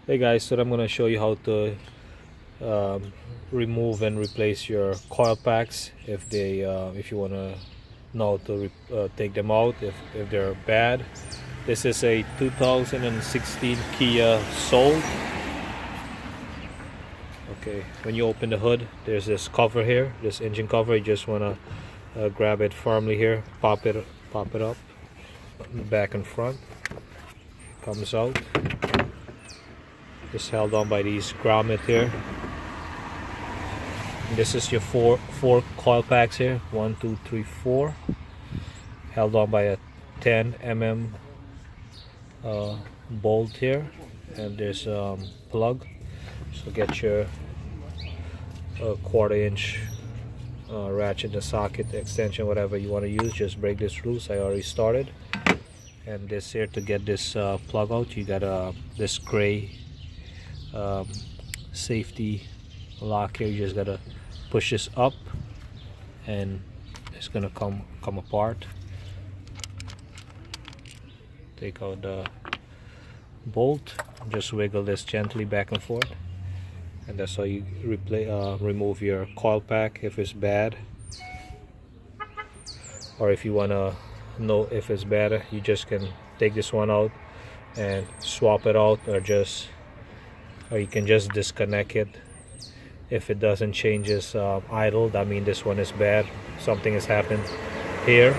Hey guys, so I'm going to show you how to remove and replace your coil packs if you want to know to take them out if they're bad. This is a 2016 Kia Soul. Okay, when you open the hood, there's this cover here, this engine cover. You just want to grab it firmly here, pop it up, back and front. Comes out. Just held on by these grommets here. And this is your four coil packs here. 1, 2, 3, 4. Held on by a 10 mm bolt here, and there's plug. So get your 1/4 inch ratchet, the socket, extension, whatever you want to use. Just break this loose. I already started. And this here, to get this plug out, you got this gray safety lock here. You just gotta push this up and it's gonna come apart. Take out the bolt, just wiggle this gently back and forth, and that's how you remove your coil pack if it's bad. Or if you wanna know if it's bad, you just can take this one out and swap it out, or you can just disconnect it. If it doesn't change its idle, that means this one is bad. Something has happened here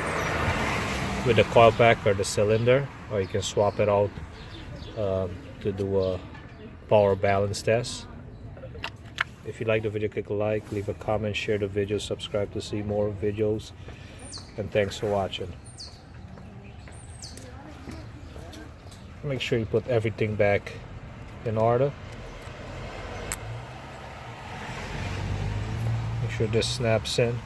with the coil pack or the cylinder. Or you can swap it out to do a power balance test. If you like the video, click a like, leave a comment, share the video, subscribe to see more videos, and thanks for watching. Make sure you put everything back in order. Make sure this snaps in.